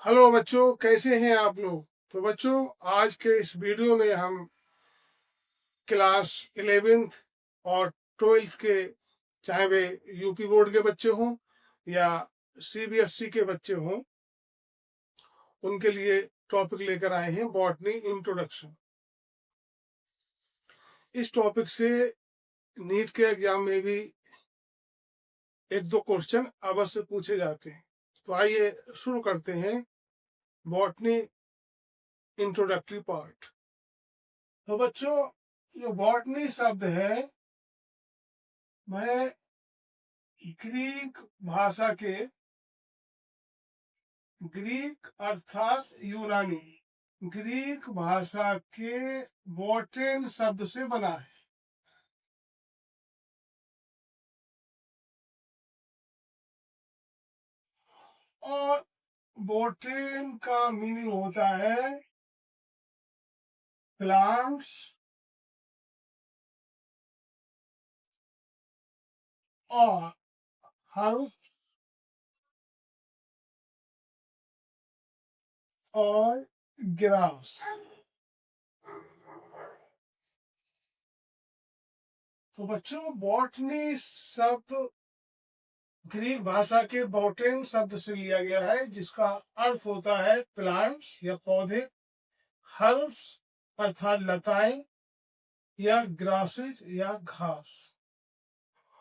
Hello बच्चों, कैसे हैं आप लोग। तो बच्चों, आज के इस वीडियो में हम क्लास 11th और 12th के, चाहे वे यूपी बोर्ड के बच्चे हों या सीबीएसई के बच्चे हों, उनके लिए टॉपिक लेकर आए हैं बॉटनी इंट्रोडक्शन। इस टॉपिक से नीट के एग्जाम में भी एक दो क्वेश्चन अवश्य पूछे जाते हैं। तो आइए शुरू करते हैं बॉटनी इंट्रोडक्टरी पार्ट। तो बच्चों, जो बॉटनी शब्द है वह ग्रीक भाषा के, ग्रीक अर्थात यूनानी, ग्रीक भाषा के बॉटेन शब्द से बना है। और बॉटेन का मीनिंग होता है प्लांट्स और हर्ब्स और ग्रास। तो बच्चों, बॉटनी शब्द ग्रीक भाषा के बॉटेन शब्द से लिया गया है, जिसका अर्थ होता है प्लांट्स या पौधे, हर्ब्स अर्थात लताएं या ग्रासेस या घास।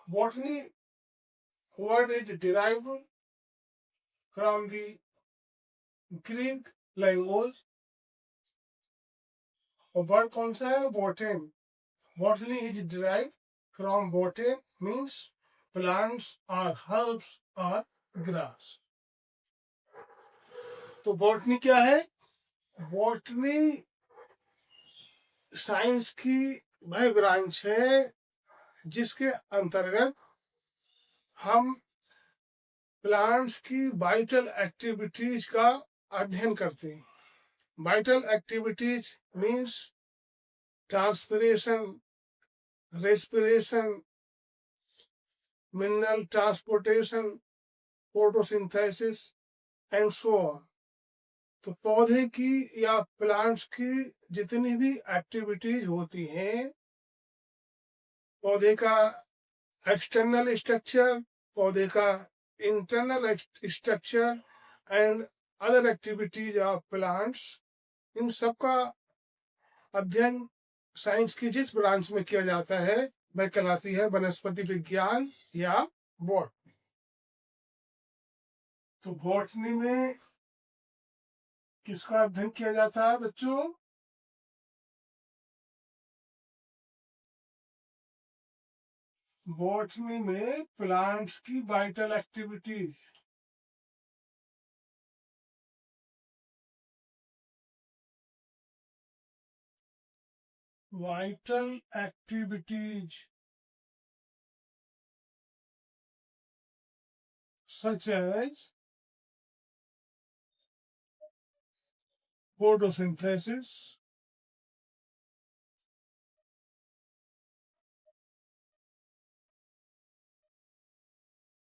Botany word is derived from the Greek language। और वर्ड कौन सा है? Botane. Botany is derived from botany means plants or herbs or grass। तो बॉटनी क्या है? बॉटनी साइंस की वह ब्रांच है जिसके अंतर्गत हम प्लांट्स की वाइटल एक्टिविटीज का अध्ययन करते हैं। Vital activities means transpiration, respiration, mineral transportation, photosynthesis and so on. तो पौधे की या प्लांट्स की जितनी भी एक्टिविटीज होती हैं, पौधे का एक्सटर्नल स्ट्रक्चर, पौधे का internal structure and other activities of plants, इन सब का अध्ययन साइंस की जिस ब्रांच में किया जाता है वह कहलाती है वनस्पति विज्ञान या बॉटनी। तो बॉटनी में किसका अध्ययन किया जाता है बच्चों? बॉटनी में प्लांट्स की vital activities, vital activities such as photosynthesis,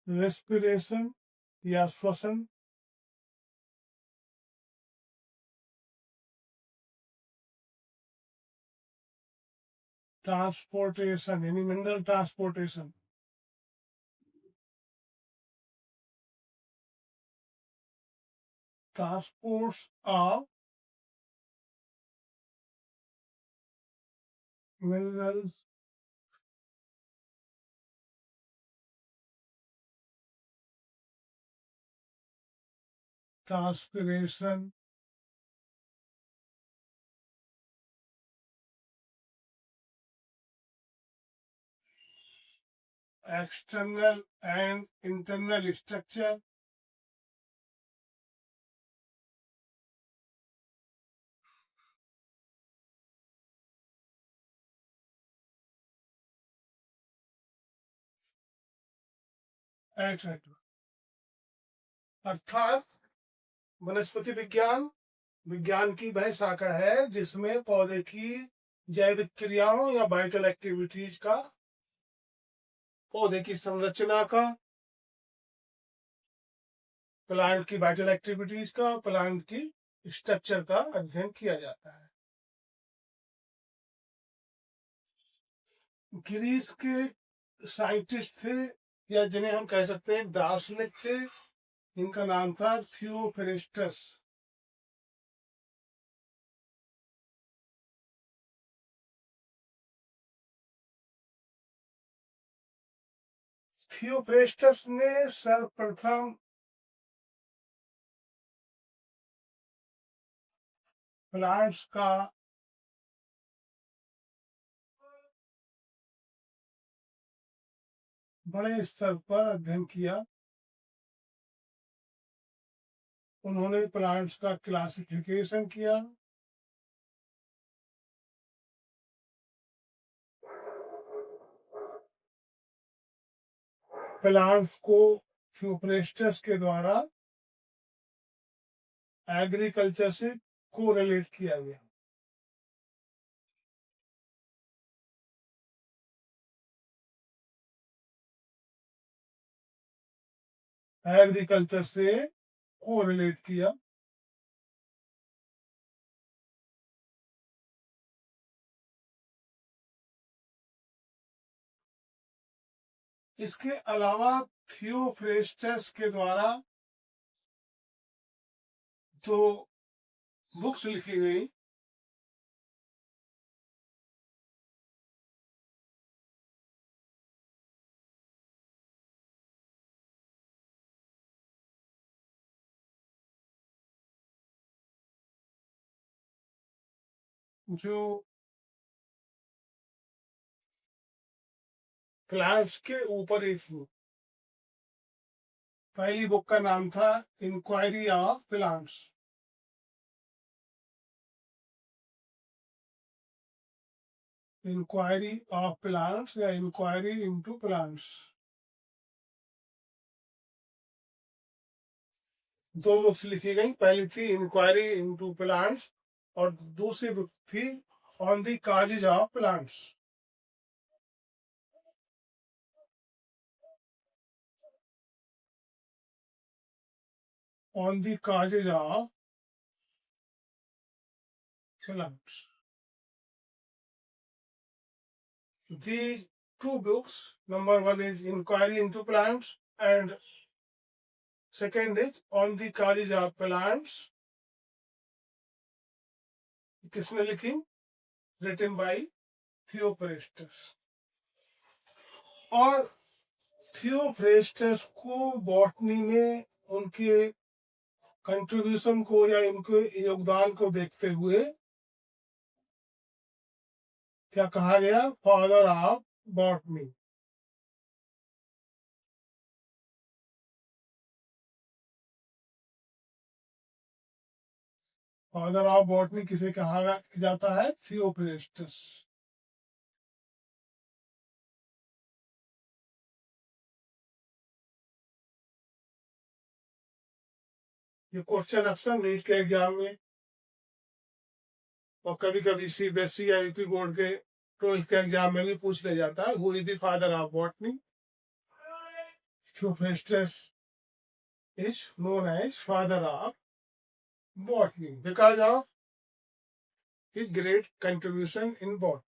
respiration या श्वसन, ट्रांसपोर्टेशन यानी mineral transportation, transports of minerals, transpiration, external and internal structure, etc। अर्थात वनस्पति विज्ञान विज्ञान की वह शाखा है जिसमें पौधे की जैविक क्रियाओं या वाइटल एक्टिविटीज का, पौधे की संरचना का, प्लांट की वाइटल एक्टिविटीज का, प्लांट की स्ट्रक्चर का अध्ययन किया जाता है। ग्रीस के साइंटिस्ट थे, या जिन्हें हम कह सकते हैं दार्शनिक थे, इनका नाम था थियोफ्रेस्टस। थियोफ्रेस्टस ने सर्वप्रथम प्लांट्स का बड़े स्तर पर अध्ययन किया। उन्होंने प्लांट्स का क्लासिफिकेशन किया, प्लांट्स को थियोफ्रेस्टस के द्वारा एग्रीकल्चर से कोरिलेट किया गया। एग्रीकल्चर से कोरिलेट किया। इसके अलावा थियोफ्रेस्टस के द्वारा तो बुक्स लिखी गई, जो प्लांट्स के ऊपर ही थी। पहली बुक का नाम था inquiry of plants. Inquiry of plants या इंक्वायरी इनटू प्लांट्स। दो बुक्स लिखी गई, पहली थी इंक्वायरी इनटू प्लांट्स और दूसरी बुक थी on the causes of plants. On the causes of plants. These two books, number one is Inquiry into Plants and second is On the Causes of Plants, किसने लिखी? Written by Theophrastus. और Theophrastus को botany में उनके contribution को या उनके योगदान को देखते हुए क्या कहा गया? Father of botany. Father of botany किसे कहा जाता है? थियोफ्रेस्टस। ये क्वेश्चन अक्सर नीट के एग्जाम में और कभी कभी सीबीएसई या यूपी बोर्ड के 12th के एग्जाम में भी पूछ लिया जाता है, who is the father of botany? Theophrastus is known as father of botany because of his great contribution in botany.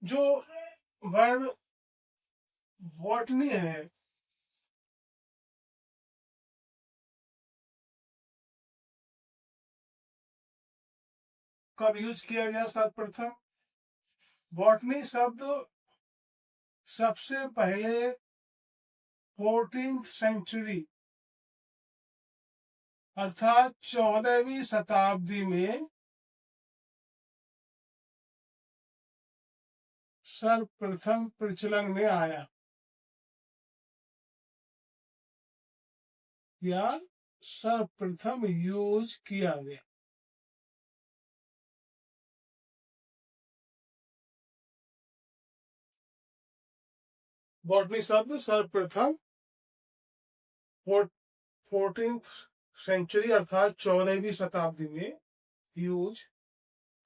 जो वर्ड बॉटनी है, कब यूज किया गया सर्वप्रथम? बॉटनी शब्द सबसे पहले 14th सेंचुरी अर्थात 14वीं शताब्दी में सर्वप्रथम प्रचलन में आया या सर्वप्रथम यूज किया गया। बॉटनी शब्द सर्वप्रथम 14th सेंचुरी अर्थात 14वीं शताब्दी में यूज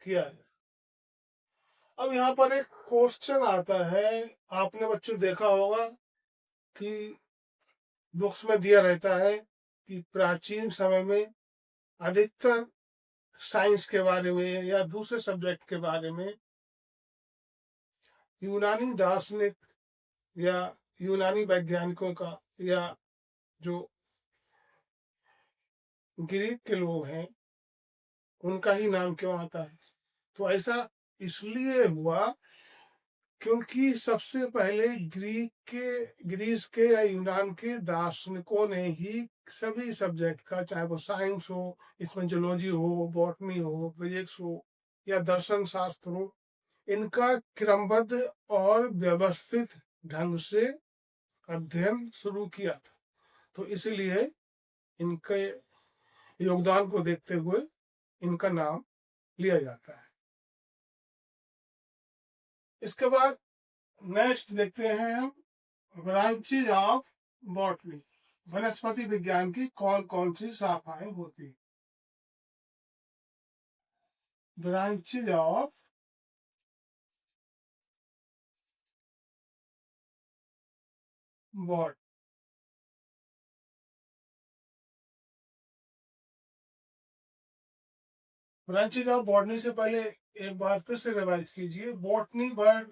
किया गया। अब यहाँ पर एक क्वेश्चन आता है, आपने बच्चों देखा होगा कि बुक्स में दिया रहता है कि प्राचीन समय में अधिकतर साइंस के बारे में या दूसरे सब्जेक्ट के बारे में यूनानी दार्शनिक या यूनानी वैज्ञानिकों का या जो ग्रीक के लोग हैं उनका ही नाम क्यों आता है। तो ऐसा इसलिए हुआ क्योंकि सबसे पहले ग्रीस के या यूनान के दार्शनिकों ने ही सभी सब्जेक्ट का, चाहे वो साइंस हो, इसमें जूलॉजी हो, बॉटनी हो, फिजिक्स हो या दर्शन शास्त्र हो, इनका क्रमबद्ध और व्यवस्थित ढंग से अध्ययन शुरू किया था। तो इसलिए इनके योगदान को देखते हुए इनका नाम लिया जाता है। इसके बाद नेक्स्ट देखते हैं हम ब्रांचेज ऑफ बॉटनी। वनस्पति विज्ञान की कौन कौन सी शाखाएं होती। Branches of bot branches of botany से पहले एक बार फिर से रिवाइज कीजिए। बॉटनी वर्ड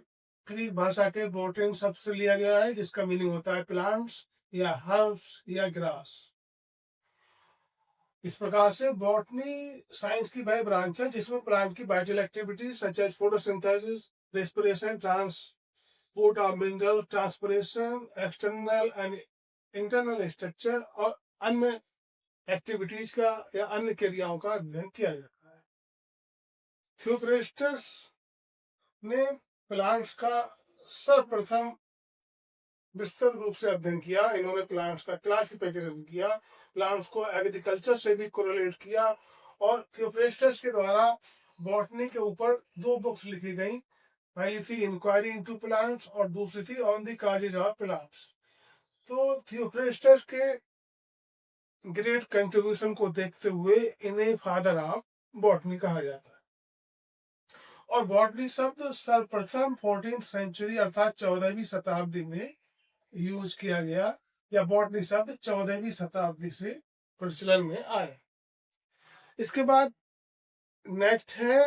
ग्रीक भाषा के बोटेन शब्द से लिया गया है, जिसका मीनिंग होता है प्लांट्स या हर्ब्स या ग्रास। इस प्रकार से बॉटनी साइंस की वह ब्रांच है जिसमें प्लांट की vital activities such as photosynthesis, respiration, transport of mineral, transpiration, external and internal structure और अन्य एक्टिविटीज का या अन्य क्रियाओं का अध्ययन किया जाता है। थियोफ्रेस्टस ने प्लांट्स का सर्वप्रथम विस्तृत रूप से अध्ययन किया। इन्होंने प्लांट्स का क्लासिफिकेशन किया, प्लांट्स को एग्रीकल्चर से भी कोरिलेट किया और थियोफ्रेस्टस के द्वारा बॉटनी के ऊपर 2 बुक्स लिखी गई। पहली थी इंक्वायरी इनटू प्लांट्स और दूसरी थी on the causes of plants. तो थियोफ्रेस्टस के ग्रेट कंट्रीब्यूशन को देखते हुए इन्हें फादर ऑफ बॉटनी कहा जाता है। और बॉटनी शब्द सर्वप्रथम 14th सेंचुरी अर्थात 14वीं शताब्दी में यूज किया गया, या बॉटनी शब्द 14वीं शताब्दी से प्रचलन में आया। इसके बाद नेक्स्ट है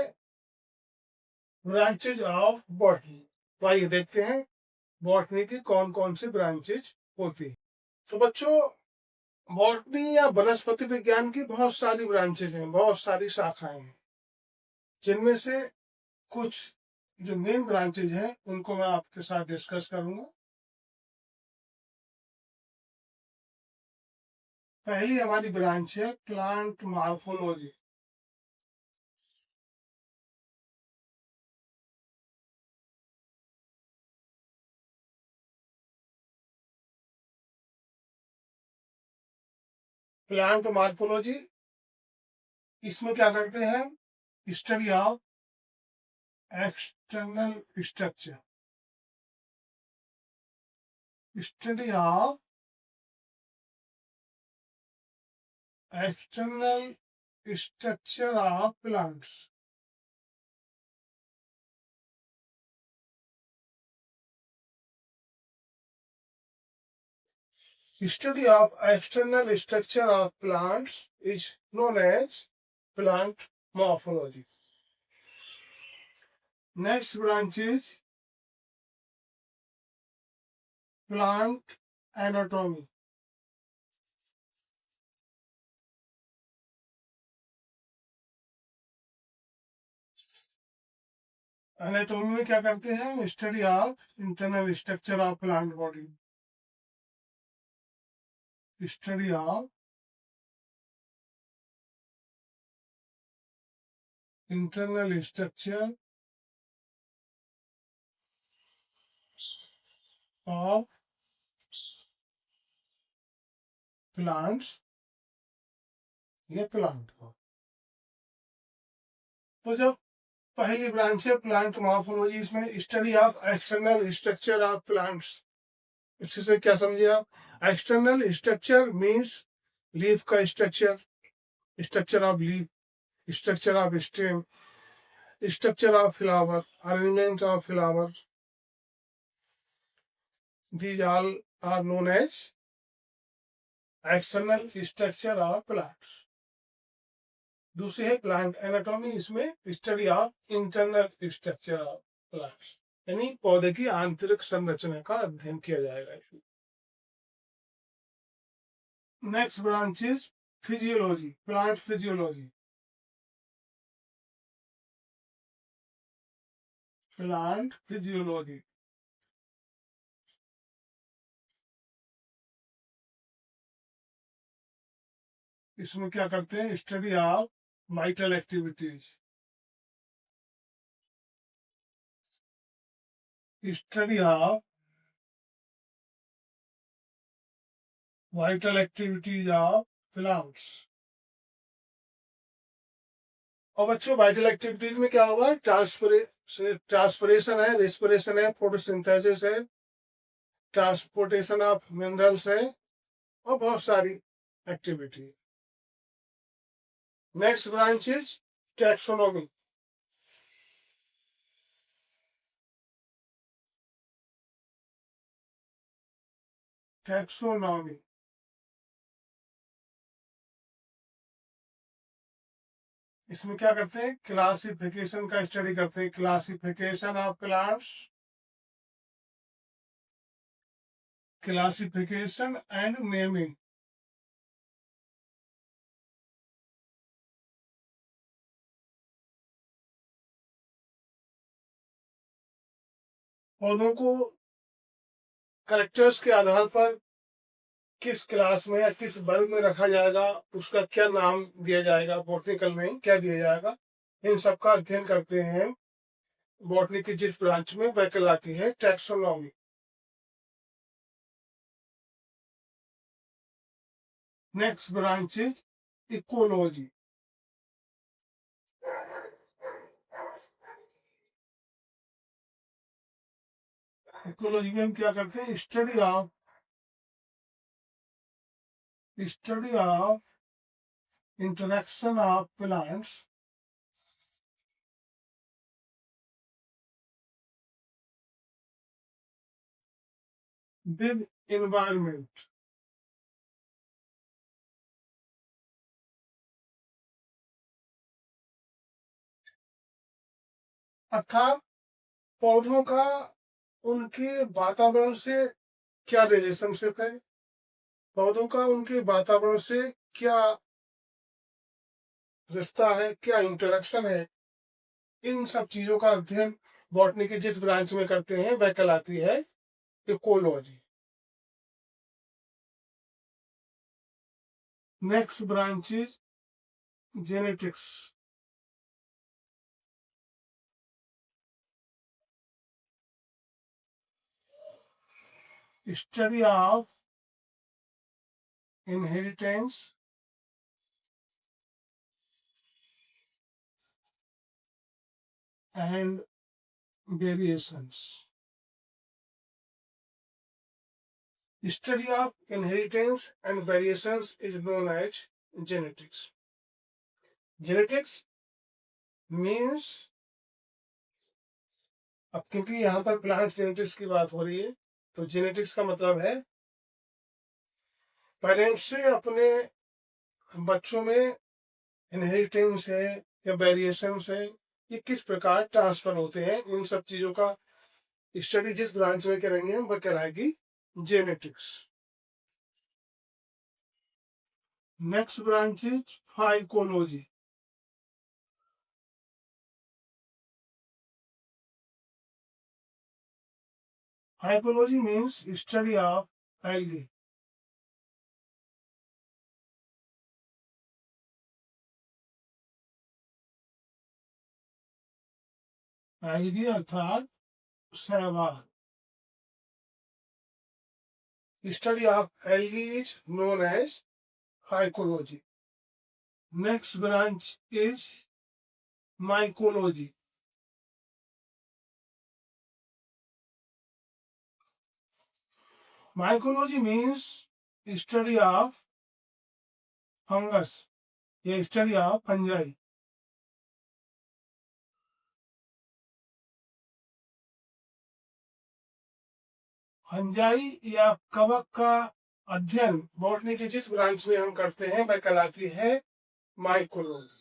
ब्रांचेज ऑफ बॉटनी। तो आइए देखते हैं बॉटनी की कौन कौन सी ब्रांचेज होती। तो बच्चों, बॉटनी या वनस्पति विज्ञान की बहुत सारी ब्रांचेज हैं, बहुत सारी शाखाएं हैं, जिनमें से कुछ जो मेन ब्रांचेज हैं उनको मैं आपके साथ डिस्कस करूंगा। पहली हमारी ब्रांच है प्लांट मॉर्फोलॉजी। प्लांट मॉर्फोलॉजी, इसमें क्या करते हैं, study of external structure, study of external structure of plants. Study of external structure of plants is known as plant morphology. Next branch is plant anatomy. Anatomy में क्या करते हैं, study of internal structure of plant body, study of internal structure of plants या plant को। तो जब पहली branch है प्लांट मॉर्फोलॉजी, इसमें study of external structure of plants. इससे क्या समझे आप, एक्सटर्नल स्ट्रक्चर मीन्स लीफ का structure, structure of leaf, structure of stem, structure of flower, arrangement of flower, these all are known as external structure of plants. दूसरी है plant anatomy, इसमें study of internal structure of plants, यानी पौधे की आंतरिक संरचना का अध्ययन किया जाएगा इसमें। Next branch is physiology, plant physiology. Plant physiology इसमें क्या करते हैं, study of vital activities, study of vital activities of plants. और बच्चों वाइटल एक्टिविटीज में क्या होगा, ट्रांसपिरेशन है, रेस्पिरेशन है, फोटोसिंथेसिस है, ट्रांसपोर्टेशन ऑफ मिनरल्स है, और बहुत सारी activity. Next branch is taxonomy. Taxonomy इसमें क्या करते हैं, क्लासिफिकेशन का स्टडी करते हैं, classification of plants, classification and naming. पौधों को करेक्टर्स के आधार पर किस क्लास में या किस वर्ग में रखा जाएगा, उसका क्या नाम दिया जाएगा, बॉटनिकल में क्या दिया जाएगा, इन सब का अध्ययन करते हैं बॉटनी की जिस ब्रांच में, वह कहलाती है taxonomy. Next branch is ecology. Ecology में हम क्या करते हैं, study of interaction of plants with environment. अर्थात पौधों का उनके वातावरण से क्या रिलेशनशिप है, पौधों का उनके वातावरण से क्या रिश्ता है, क्या इंटरेक्शन है, इन सब चीजों का अध्ययन बॉटनी के जिस ब्रांच में करते हैं वह कहलाती है ecology. Next branch is genetics. Study of inheritance and variations. Study of inheritance and variations is known as genetics. Genetics means, अब क्योंकि यहाँ पर प्लांट जेनेटिक्स की बात हो रही है, तो जेनेटिक्स का मतलब है पेरेंट्स से अपने बच्चों में इनहेरिटेंस है या वेरिएशंस है, ये किस प्रकार ट्रांसफर होते हैं, इन सब चीजों का स्टडी जिस ब्रांच में करेंगे हम वह कहलाएगी genetics. Next branch is phycology. Hypology means study of algae. Algae अर्थात शैवाल। Study of algae is known as phycology. Next branch is mycology. Mycology means study of fungus या study of fungi. फंजाई या कवक का अध्ययन botany के जिस branch में हम करते हैं वह कहलाती है माइकोलॉजी।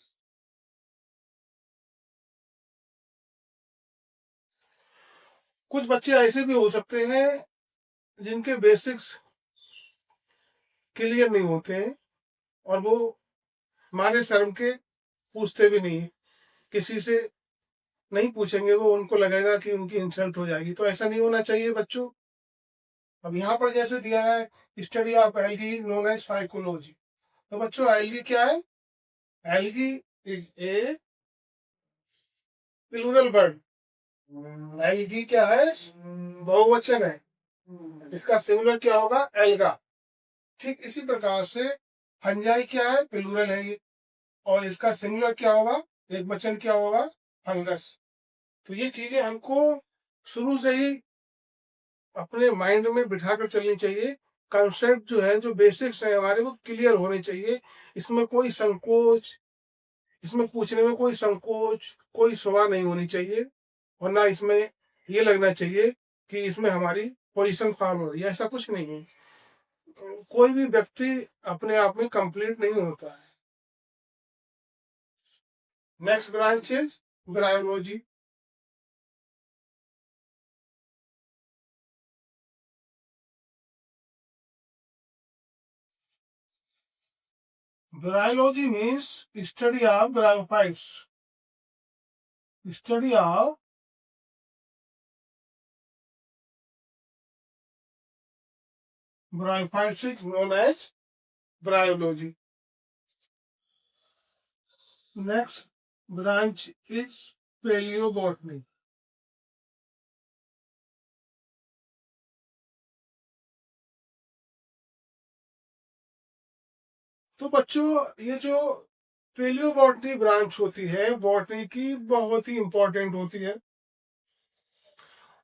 कुछ बच्चे ऐसे भी हो सकते हैं जिनके बेसिक्स क्लियर नहीं होते हैं और वो मारे शर्म के पूछते भी नहीं, किसी से नहीं पूछेंगे, वो उनको लगेगा कि उनकी इंसल्ट हो जाएगी। तो ऐसा नहीं होना चाहिए बच्चों। अब यहाँ पर जैसे दिया है study of algae known as phycology, तो बच्चों एल्गी क्या है? Algae is a plural word. Algae क्या है? बहुवचन है। इसका सिंगुलर क्या होगा? एल्गा। ठीक इसी प्रकार से फंजाई क्या है? प्लूरल है ये, और इसका सिंगुलर क्या होगा? एक वचन क्या होगा? फंगस। तो ये चीजें हमको शुरू से ही अपने माइंड में बिठाकर चलनी चाहिए। कंसेप्ट जो है, जो बेसिक्स है हमारे, वो क्लियर होने चाहिए। इसमें कोई संकोच, इसमें पूछने में कोई संकोच, कोई शोभा नहीं होनी चाहिए, वरना इसमें ये लगना चाहिए कि इसमें हमारी पोजीशन फॉर्म हो रही है। ऐसा कुछ नहीं है। कोई भी व्यक्ति अपने आप में कंप्लीट नहीं होता है। Next branch is bryology. Bryology means study of bryophytes. Study of bryophytes is known as bryology. Next branch is palaeobotany. तो बच्चों, ये जो पेलियोबॉटनी ब्रांच होती है बॉटनी की, बहुत ही इंपॉर्टेंट होती है,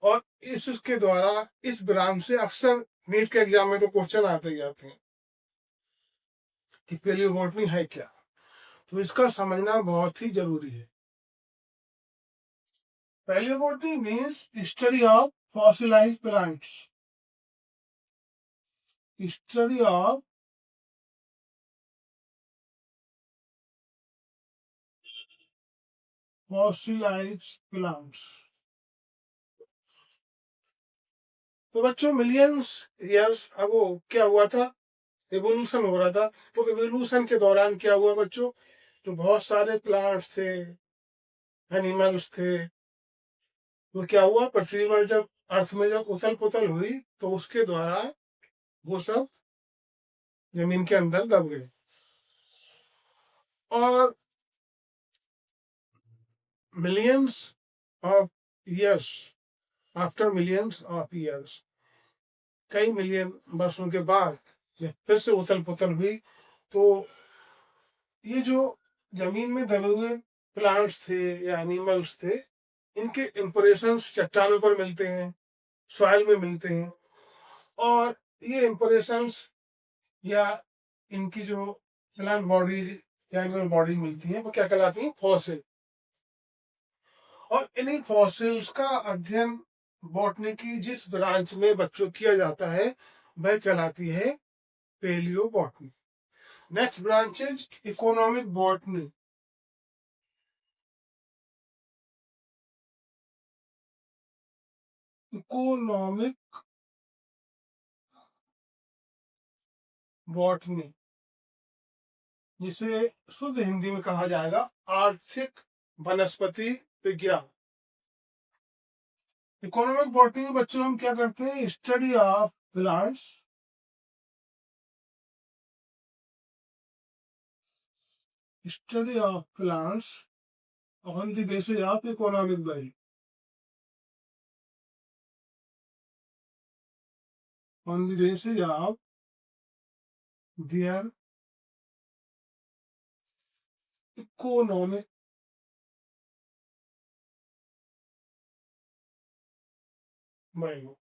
और इसके द्वारा इस ब्रांच से अक्सर नीट के एग्जाम में तो क्वेश्चन आते ही आते हैं कि पेलियोबॉटनी है क्या। तो इसका समझना बहुत ही जरूरी है। Palaeobotany means study of fossilised plants. Study of fossilised plants. तो बच्चों मिलियंस ईयर्स अगो क्या हुआ था? एवोल्यूशन हो रहा था। तो एवोल्यूशन के दौरान क्या हुआ बच्चों? जो बहुत सारे प्लांट्स थे, एनिमल्स थे, तो क्या हुआ, पृथ्वी पर जब अर्थ में जब उथल पुथल हुई तो उसके द्वारा वो सब जमीन के अंदर दब गए। और millions of years, after millions of years, कई मिलियन वर्षों के बाद जब फिर से उथल पुथल हुई, तो ये जो जमीन में दबे हुए प्लांट्स थे या एनिमल्स थे, इनके इंप्रेशंस चट्टानों पर मिलते हैं, सॉइल में मिलते हैं, और ये इंप्रेशंस या इनकी जो प्लांट बॉडीज या एनिमल बॉडीज मिलती हैं वो क्या कहलाती हैं? फॉसिल। और इन्हीं फॉसिल्स का अध्ययन बॉटनी की जिस ब्रांच में बच्चों किया जाता है वह कहलाती है paleo botany. Next branch is economic botany. Economic botany, जिसे शुद्ध हिंदी में कहा जाएगा आर्थिक वनस्पति विज्ञान। इकोनॉमिक बॉटनी में बच्चों हम क्या करते हैं? Study of plants, study of plants on the basis of economic value, on the basis of their economic value.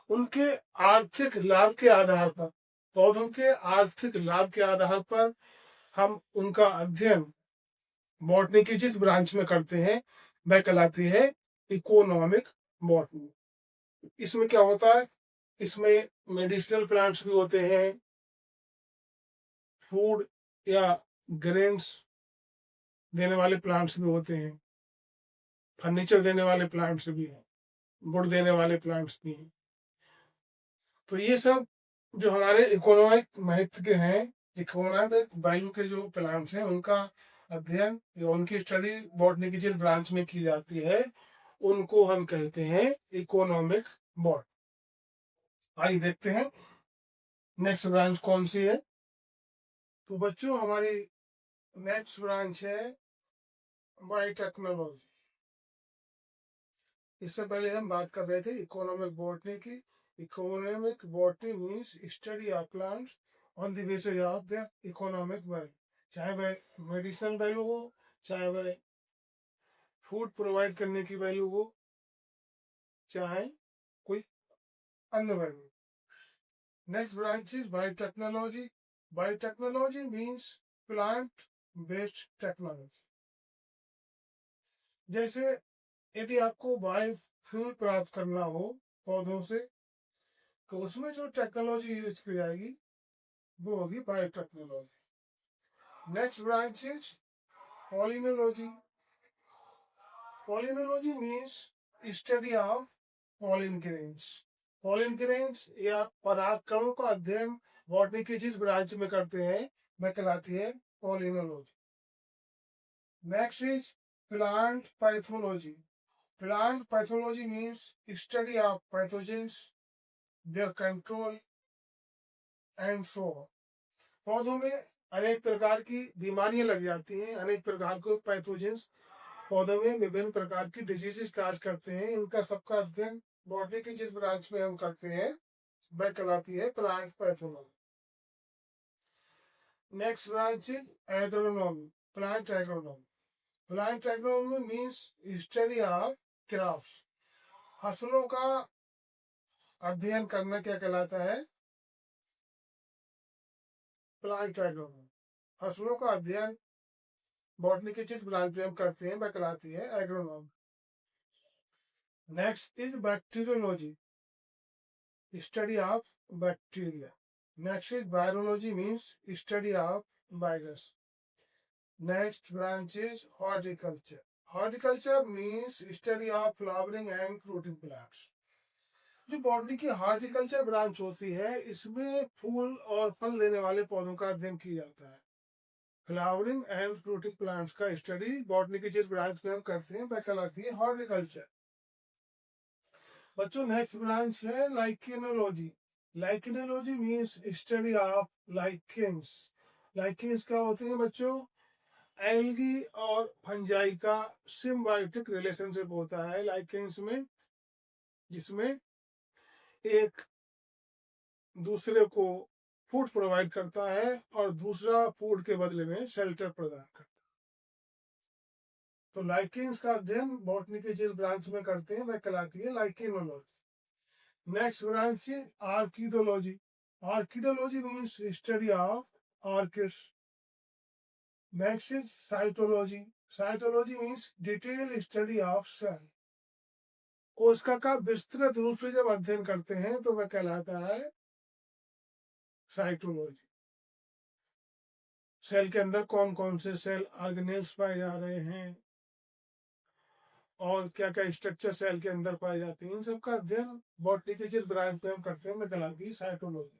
उनके आर्थिक लाभ के आधार पर, पौधों के आर्थिक लाभ के आधार पर हम उनका अध्ययन बॉटनी की जिस ब्रांच में करते हैं वह कहलाती है इकोनॉमिक बॉटनी। इसमें क्या होता है? इसमें मेडिसिनल प्लांट्स भी होते हैं, फूड या ग्रेन्स देने वाले प्लांट्स भी होते हैं, फर्नीचर देने वाले प्लांट्स भी हैं, वुड देने वाले प्लांट्स भी हैं। तो ये सब जो हमारे इकोनॉमिक महत्व के हैं, इकोनॉमिक वैल्यू के जो प्लांट्स हैं, उनका अध्ययन या उनकी स्टडी बॉटनी की जिस ब्रांच में की जाती है, उनको हम कहते हैं इकोनॉमिक बॉट। आइए देखते हैं नेक्स्ट ब्रांच कौन सी है। तो बच्चों, हमारी नेक्स्ट ब्रांच है बायोटेक्नोलॉजी। इससे पहले हम बात कर रहे थे इकोनॉमिक बॉटनी की। Economic botany means study of plants on the basis of the economic value, चाहे वह मेडिसिनल वैल्यू हो, चाहे वह फूड प्रोवाइड करने की वैल्यू हो, चाहे कोई अन्य value. Next branch is biotechnology. Biotechnology means plant based technology. जैसे यदि आपको बायोफ्यूल प्राप्त करना हो पौधों से, तो उसमें जो टेक्नोलॉजी यूज की जाएगी वो होगी biotechnology. Next branch is palynology. Palynology means study of pollen grains. Pollen grains या परागकणों का अध्ययन बॉटनी की जिस ब्रांच में करते हैं वह कहलाती है palynology. Next is plant pathology. Plant pathology means study of pathogens, their control and so on. पौधों में अनेक प्रकार की बीमारियां लग जाती हैं, अनेक प्रकार के पैथोजेंस पौधों में विभिन्न प्रकार की डिजीजेस काज करते हैं। इनका सबका अध्ययन बॉटनी की जिस ब्रांच में हम करते हैं वह कहलाती है plant pathology. Next branch is agronomy, plant agronomy. Plant agronomy means study of crops. फसलों का अध्ययन करना क्या कहलाता है? Plant agronomy. फसलों का अध्ययन बॉटनी के जिस ब्रांच में हम करते हैं वह कहलाती है agronomy. Next is bacteriology, study of bacteria. Next is virology means study of virus. Next branch is horticulture. Horticulture means study of flowering and fruiting plants. जो बॉटनी की हॉर्टिकल्चर ब्रांच होती है, इसमें फूल और फल देने वाले पौधों का अध्ययन किया जाता है। फ्लावरिंग एंड फ्रूटिंग प्लांट्स का स्टडी बॉटनी की जिस ब्रांच में हम करते हैं वह कहलाती है हॉर्टिकल्चर। बच्चों, नेक्स्ट ब्रांच है lichenology. Lichenology means study of lichens. Lichens क्या होते हैं बच्चों? एल्गी और फंजाई का सिम्बायोटिक रिलेशनशिप होता है लाइकेंस में, जिसमें एक दूसरे को फूड प्रोवाइड करता है और दूसरा फूड के बदले में शेल्टर प्रदान करता है। तो लाइकेंस का अध्ययन बॉटनी के जिस ब्रांच में करते हैं वह कहलाती है लाइकेनोलॉजी। नेक्स्ट ब्रांच है orchidology. Orchidology means study of orchids. Next is cytology. Cytology means detail study of cell. कोशिका का विस्तृत रूप से जब अध्ययन करते हैं तो वह कहलाता है साइटोलॉजी। सेल के अंदर कौन कौन से सेल ऑर्गेनेल्स पाए जा रहे हैं और क्या क्या स्ट्रक्चर सेल के अंदर पाए जाते हैं, इन सब का अध्ययन बॉटनी के जिस ब्रांच में हम करते हैं वह कहलाती है साइटोलॉजी।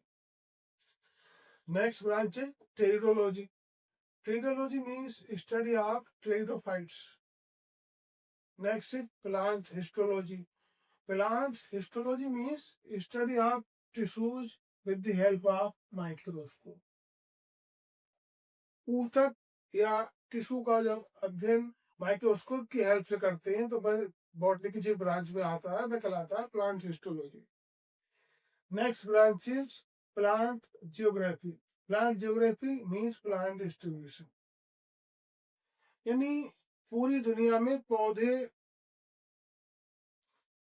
नेक्स्ट ब्रांच है pteridology. Pteridology means study of pteridophytes. Next is plant histology. Plant histology means study of tissues with the help of microscope. ऊतक या टिश्यू का जब अध्ययन माइक्रोस्कोप की हेल्प से करते हैं तो वह बॉटनी की जिस ब्रांच में आता है वह कहलाता है plant histology. Next branch is plant geography. Plant geography means plant distribution, यानी पूरी दुनिया में पौधे,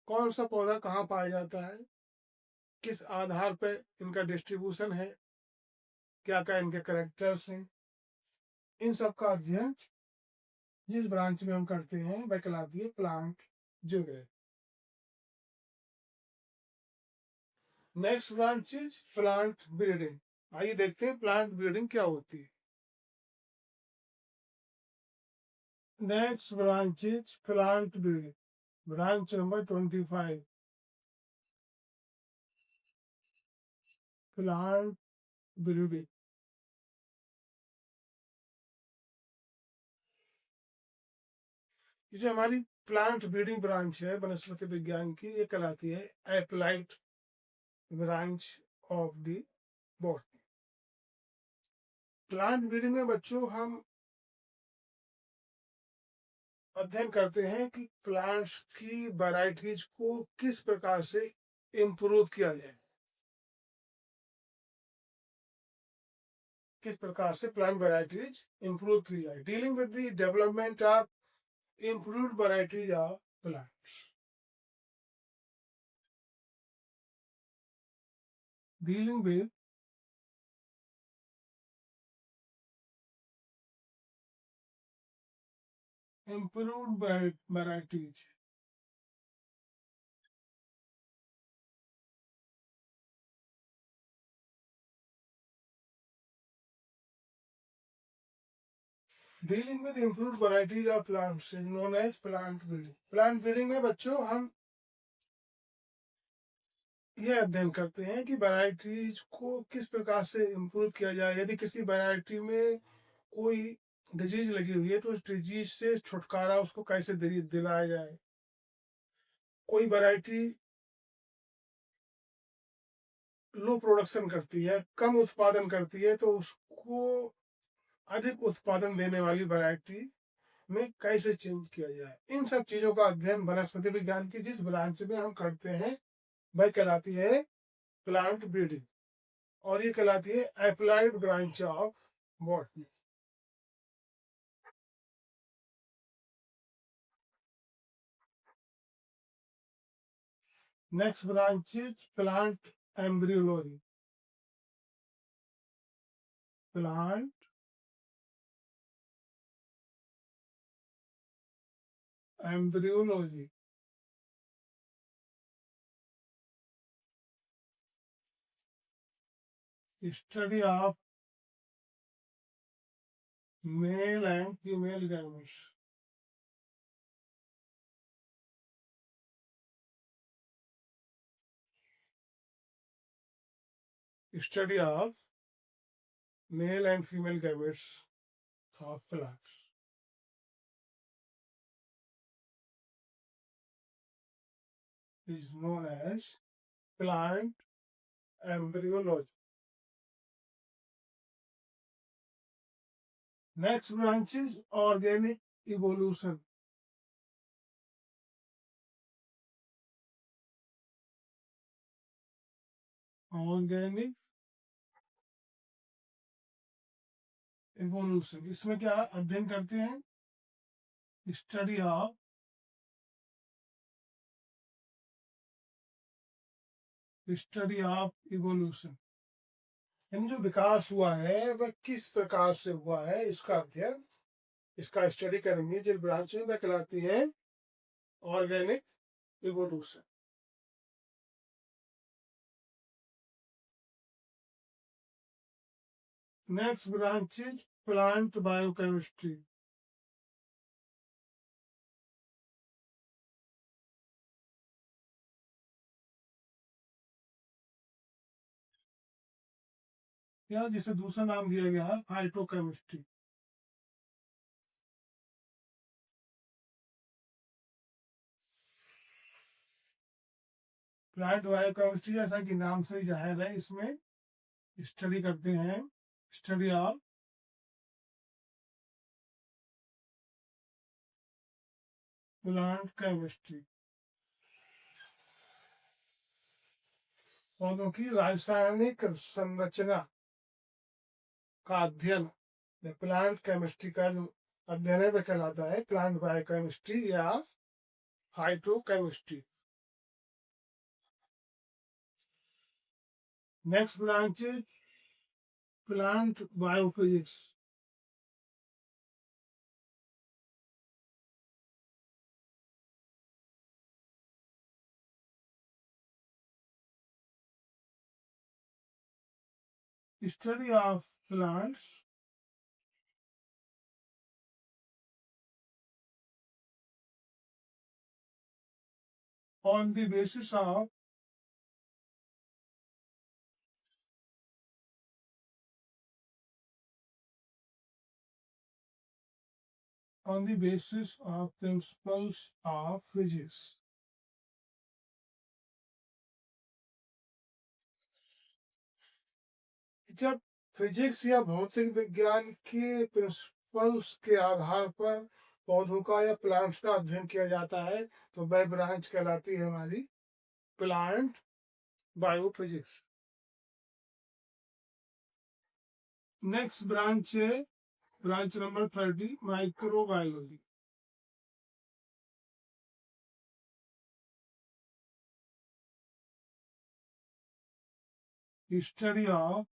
कौन सा पौधा कहाँ पाया जाता है, किस आधार पर इनका डिस्ट्रीब्यूशन है, क्या क्या इनके करेक्टर्स हैं, इन सब का अध्ययन जिस ब्रांच में हम करते हैं वह कहलाती है plant geography. Next branch is plant breeding. आइए देखते हैं प्लांट ब्रीडिंग क्या होती है। Next branch is plant breeding, branch number 25, plant breeding. ये जो हमारी प्लांट ब्रीडिंग ब्रांच है वनस्पति विज्ञान की, ये कहलाती है applied branch of the botany. Plant breeding में बच्चों हम अध्ययन करते हैं कि प्लांट्स की वैरायटीज को किस प्रकार से इम्प्रूव किया जाए, किस प्रकार से प्लांट वैरायटीज इम्प्रूव की जाए। Dealing with the development of improved varieties of plants, dealing with improved varieties, dealing with improved varieties of plants is known as plant breeding. Plant breeding में बच्चों हम यह अध्ययन करते हैं कि वैरायटीज को किस प्रकार से इम्प्रूव किया जाए। यदि किसी वैरायटी में कोई डिजीज लगी हुई है तो उस डिजीज से छुटकारा उसको कैसे दिलाया जाए। कोई वैरायटी लो प्रोडक्शन करती है, कम उत्पादन करती है, तो उसको अधिक उत्पादन देने वाली वैरायटी में कैसे चेंज किया जाए। इन सब चीजों का अध्ययन वनस्पति विज्ञान की जिस ब्रांच में हम करते हैं वह कहलाती है प्लांट ब्रीडिंग, और ये कहलाती है applied branch of botany. Next branch is plant embryology, plant embryology. Study of male and female gametes, study of male and female gametes of plants is known as plant embryology. Next branch is organic evolution. Organic evolution, इसमें क्या अध्ययन करते हैं? Study of evolution, यानी जो विकास हुआ है वह किस प्रकार से हुआ है, इसका अध्ययन, इसका स्टडी करेंगे। जिस ब्रांच में वह कहलाती है organic evolution. Next branch is plant biochemistry, या जिसे दूसरा नाम दिया गया है फाइटोकेमिस्ट्री। प्लांट बायोकेमिस्ट्री जैसा कि नाम से ही जाहिर है, इसमें स्टडी करते हैं, स्टडी ऑफ प्लांट केमिस्ट्री, पौधों की रासायनिक संरचना का अध्ययन। प्लांट केमिस्ट्री का जो अध्ययन है वह कहलाता है प्लांट बायोकेमिस्ट्री या phytochemistry. Next branch is plant biophysics, study of plants on the basis of principles of physics. जब फिजिक्स या भौतिक विज्ञान के प्रिंसिपल्स के आधार पर पौधों का या प्लांट्स का अध्ययन किया जाता है तो वह ब्रांच कहलाती है हमारी प्लांट बायोफिजिक्स। नेक्स्ट ब्रांच है branch number 30 microbiology. Study of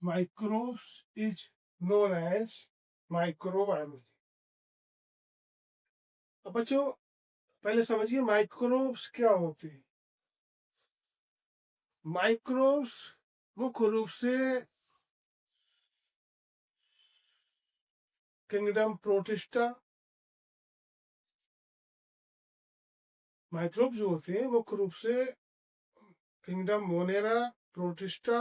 microbes is known as microbiology। अब बच्चों पहले समझिए माइक्रोब्स क्या होते हैं। माइक्रोब्स मुख्य रूप से किंगडम प्रोटिस्टा, माइक्रोब जो होते हैं मुख्य रूप से किंगडम मोनेरा, प्रोटिस्टा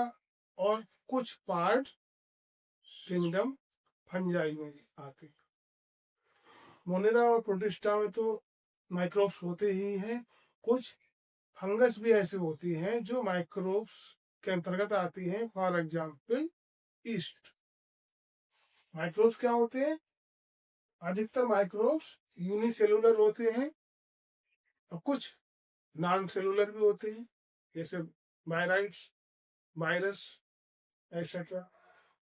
और कुछ पार्ट किंगडम फंजाई में आते हैं। मोनेरा और प्रोटिस्टा में तो माइक्रोब्स होते ही हैं, कुछ फंगस भी ऐसे होती हैं जो माइक्रोब्स के अंतर्गत आती हैं। For example east. माइक्रोब्स क्या होते हैं? अधिकतर माइक्रोब्स यूनिसेलुलर होते हैं और कुछ नॉन सेलुलर भी होते हैं, जैसे वायराइड्स, वायरस एक्सेट्रा।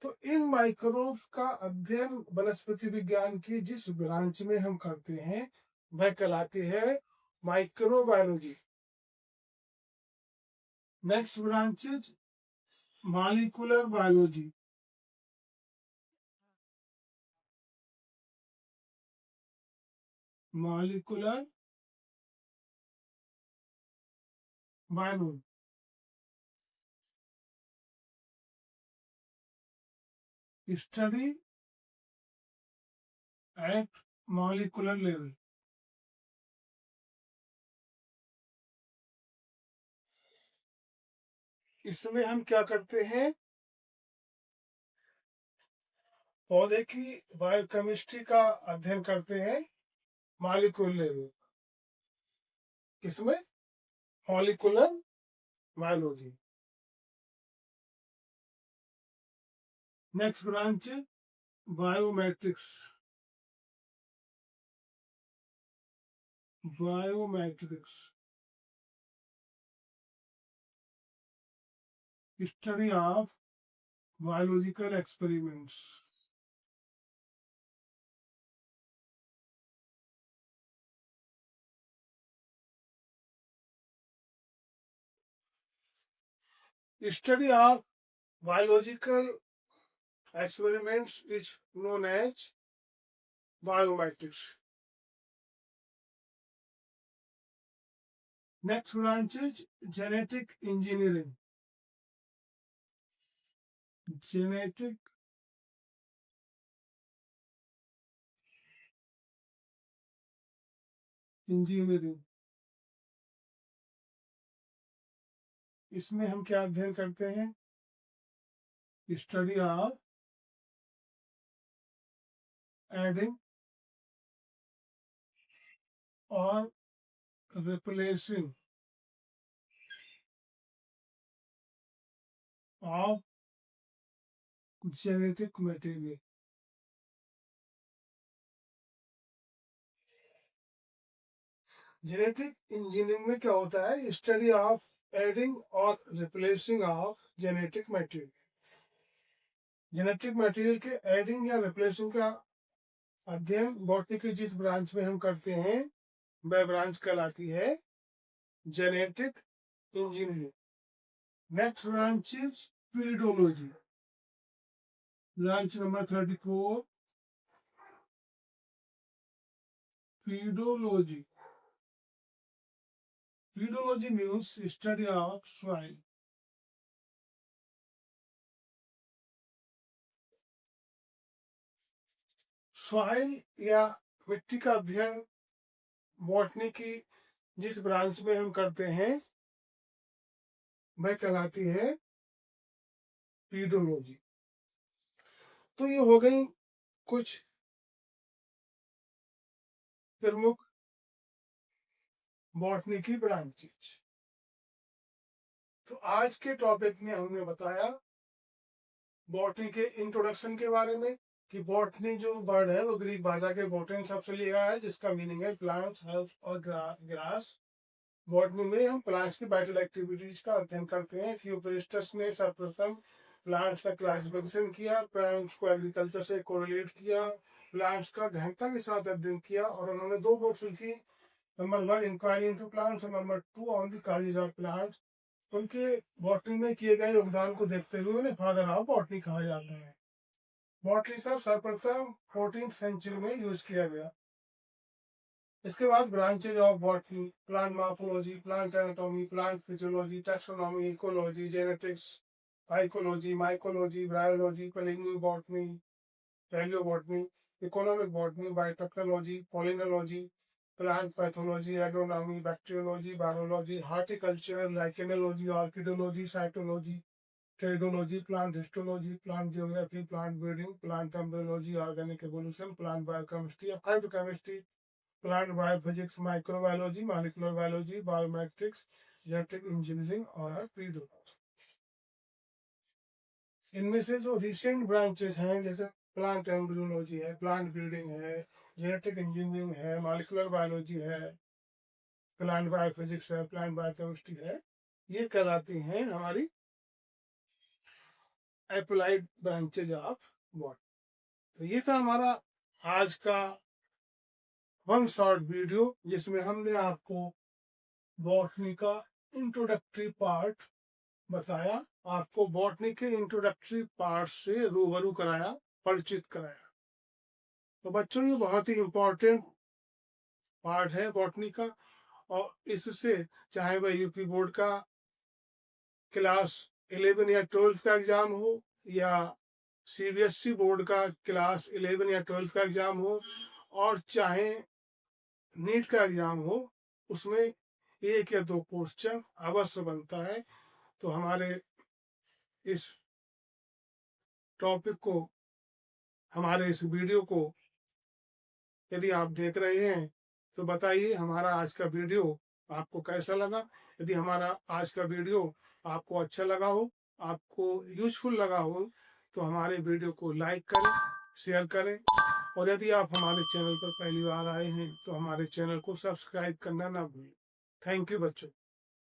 तो इन माइक्रोब्स का अध्ययन वनस्पति विज्ञान की जिस ब्रांच में हम करते हैं वह कहलाती है microbiology. Next branch is molecular biology. Molecular biology study eight molecular level. इसमें हम क्या करते हैं? पौधे की बायोकेमिस्ट्री का अध्ययन करते हैं मॉलिक्यूलर लेवल। किसमें? Molecular biology. Next branch biometrics. Biometrics study of biological experiments. Study of biological experiments is known as biometrics. Next branch is genetic engineering. Genetic engineering इसमें हम क्या अध्ययन करते हैं? स्टडी ऑफ एडिंग और replacing of genetic material. Genetic engineering में क्या होता है? स्टडी ऑफ एडिंग और replacing of genetic material. Genetic material के एडिंग या रिप्लेसिंग का अध्ययन बॉटनी की जिस ब्रांच में हम करते हैं वह ब्रांच कहलाती है genetic engineering. Next branch is pedology. Branch number 34 pedology Pedology means study of soil. Soil या मिट्टी का अध्ययन बॉटनी की जिस ब्रांच में हम करते हैं वह कहलाती है पीडोलॉजी। तो ये हो गई कुछ प्रमुख बॉटनी की ब्रांचेज। तो आज के टॉपिक में हमने बताया बॉटनी के इंट्रोडक्शन के बारे में कि बॉटनी जो वर्ड है वो ग्रीक भाषा के बोटन शब्द से लिया है, जिसका मीनिंग है प्लांट्स, हर्ब्स और ग्रास। बॉटनी में हम प्लांट्स की वाइटल एक्टिविटीज का अध्ययन करते हैं। थियोपेरिस्टस ने सर्वप्रथम प्लांट्स का क्लासिफिकेशन किया, प्लांट्स को एग्रीकल्चर से कोरिलेट किया, प्लांट्स का गहनता के साथ अध्ययन किया और उन्होंने दो बुक्स लिखी, नंबर 1 इंक्वायरी इनटू प्लांट्स और number 2 on the college of plants. उनके बॉटनी में किए गए योगदान को देखते हुए उन्हें फादर ऑफ बॉटनी कहा जाता है। बॉटनी शब्द सर्वप्रथम 14th सेंचुरी में यूज किया गया। इसके बाद branches of botany, plant morphology, plant anatomy, plant physiology, taxonomy, ecology, genetics, phycology, mycology, bryology, palaeobotany, palaeobotany, economic botany, biotechnology, palynology, plant pathology, agronomy, bacteriology, biology, horticulture, lichenology, orchidology, cytology, pteridology, plant histology, plant geography, plant breeding, plant embryology, organic evolution, plant biochemistry, phytochemistry, plant biophysics, microbiology, molecular biology, biometrics, genetic engineering और pedology. इनमें से जो recent branches हैं जैसे plant embryology है, plant breeding है, genetic engineering है, molecular biology है, प्लांट बायोफिजिक्स है, प्लांट बायोकेमिस्ट्री है, ये कहलाती हैं हमारी अप्लाइड ब्रांचेज ऑफ बॉटनी। तो ये था हमारा आज का वन शॉर्ट वीडियो जिसमें हमने आपको बॉटनी का इंट्रोडक्टरी पार्ट बताया, आपको बॉटनी के इंट्रोडक्टरी पार्ट से रूबरू कराया, परिचित कराया। तो बच्चों ये बहुत ही इम्पोर्टेंट पार्ट है बॉटनी का, और इससे चाहे वह यूपी बोर्ड का क्लास 11 या 12 का एग्जाम हो या सीबीएसई बोर्ड का क्लास 11 या 12 का एग्जाम हो, और चाहे नीट का एग्जाम हो, उसमें 1 या 2 क्वेश्चन अवश्य बनता है। तो हमारे इस टॉपिक को, हमारे इस वीडियो को यदि आप देख रहे हैं तो बताइए हमारा आज का वीडियो आपको कैसा लगा। यदि हमारा आज का वीडियो आपको अच्छा लगा हो, आपको यूजफुल लगा हो, तो हमारे वीडियो को लाइक करें, शेयर करें, और यदि आप हमारे चैनल पर पहली बार आए हैं तो हमारे चैनल को सब्सक्राइब करना ना भूलें। थैंक यू बच्चों।